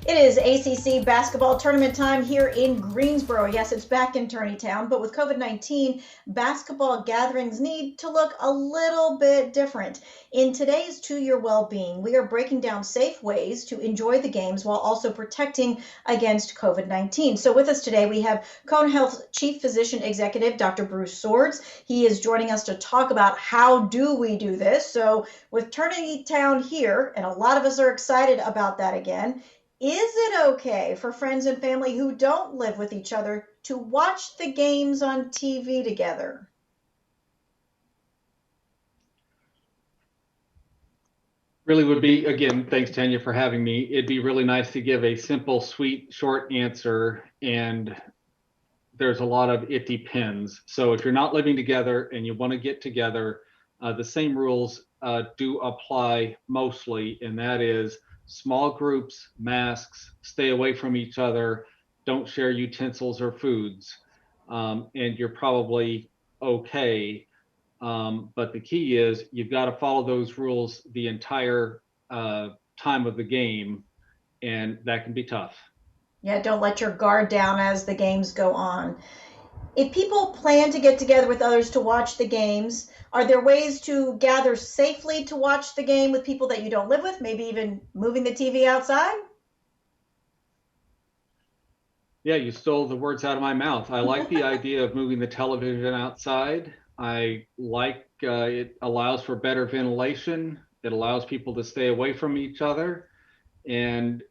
It is ACC basketball tournament time here in Greensboro. Yes, it's back in Tourney Town, but with COVID-19, basketball gatherings need to look a little bit different. In today's Your Well-Being, we are breaking down safe ways to enjoy the games while also protecting against COVID-19. So with us today, we have Cone Health Chief Physician Executive, Dr. Bruce Swords. He is joining us to talk about how do we do this. So with Tourney Town here, and a lot of us are excited about that again, is it okay for friends and family who don't live with each other to watch the games on TV together? Really would be, again, thanks Tanya for having me. It'd be really nice to give a simple, sweet, short answer, and there's a lot of it depends. So if you're not living together and you want to get together, the same rules do apply mostly, and that is small groups, masks, stay away from each other, don't share utensils or foods, and you're probably okay. But the key is you've got to follow those rules the entire time of the game, and that can be tough. Yeah, don't let your guard down as the games go on. If people plan to get together with others to watch the games, are there ways to gather safely to watch the game with people that you don't live with, maybe even moving the TV outside? Yeah, you stole the words out of my mouth. I like the idea of moving the television outside. I like it allows for better ventilation. It allows people to stay away from each other. And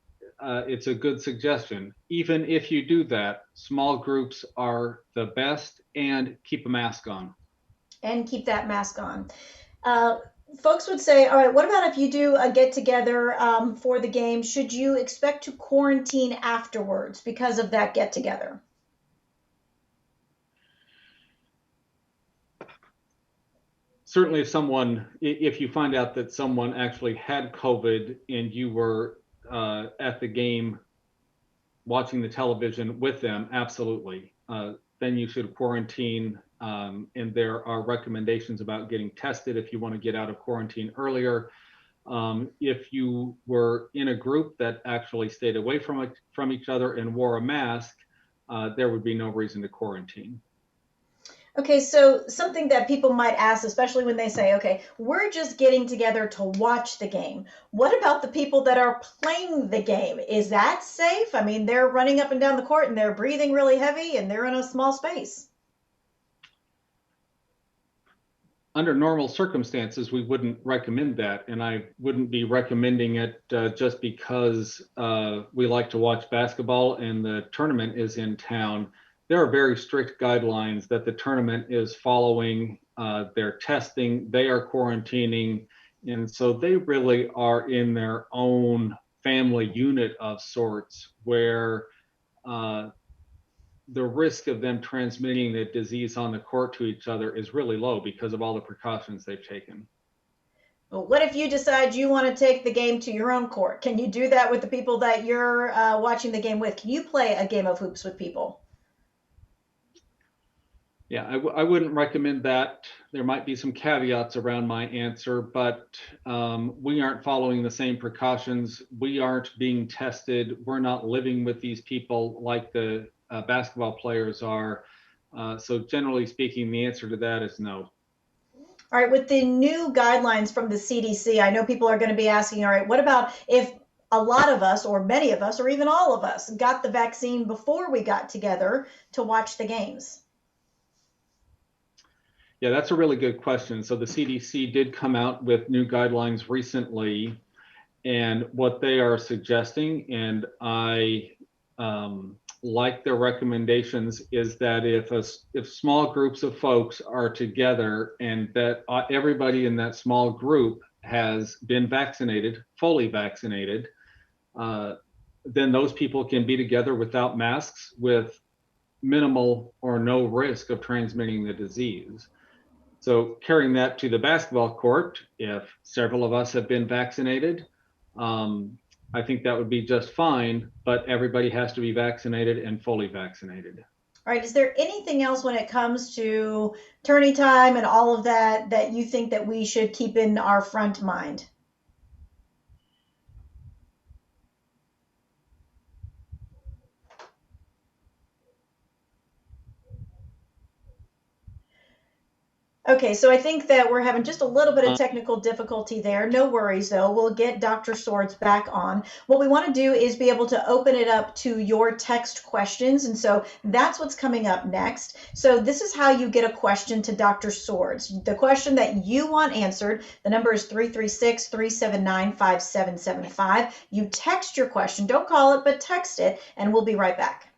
it's a good suggestion. Even if you do that, small groups are the best, and keep a mask on. And keep that mask on. Uh, Folks would say, all right, what about if you do a get together for the game? Should you expect to quarantine afterwards because of that get together? Certainly if you find out that someone actually had COVID and you were at the game watching the television with them, absolutely. Then you should quarantine. And there are recommendations about getting tested if you want to get out of quarantine earlier. If you were in a group that actually stayed away from each other and wore a mask, there would be no reason to quarantine. Okay, so something that people might ask, especially when they say, okay, we're just getting together to watch the game. What about the people that are playing the game? Is that safe? I mean, they're running up and down the court and they're breathing really heavy and they're in a small space. Under normal circumstances, we wouldn't recommend that. And I wouldn't be recommending it just because we like to watch basketball and the tournament is in town. There are very strict guidelines that the tournament is following. They're testing, they are quarantining. And so they really are in their own family unit of sorts where the risk of them transmitting the disease on the court to each other is really low because of all the precautions they've taken. But what if you decide you want to take the game to your own court? Can you do that with the people that you're watching the game with? Can you play a game of hoops with people? Yeah, I wouldn't recommend that. There might be some caveats around my answer, but we aren't following the same precautions. We aren't being tested. We're not living with these people like the basketball players are. So generally speaking, the answer to that is no. All right, with the new guidelines from the CDC, I know people are going to be asking, all right, what about if a lot of us, or many of us, or even all of us got the vaccine before we got together to watch the games? Yeah, that's a really good question. So the CDC did come out with new guidelines recently, and what they are suggesting, and I like their recommendations, is that if small groups of folks are together and that everybody in that small group has been vaccinated, fully vaccinated, then those people can be together without masks with minimal or no risk of transmitting the disease. So carrying that to the basketball court, if several of us have been vaccinated, I think that would be just fine, but everybody has to be vaccinated and fully vaccinated. All right, is there anything else when it comes to tourney time and all of that that you think that we should keep in our front mind? Okay, so I think that we're having just a little bit of technical difficulty there. No worries, though. We'll get Dr. Swords back on. What we want to do is be able to open it up to your text questions, and so that's what's coming up next. So this is how you get a question to Dr. Swords. The question that you want answered, the number is 336-379-5775. You text your question. Don't call it, but text it, and we'll be right back.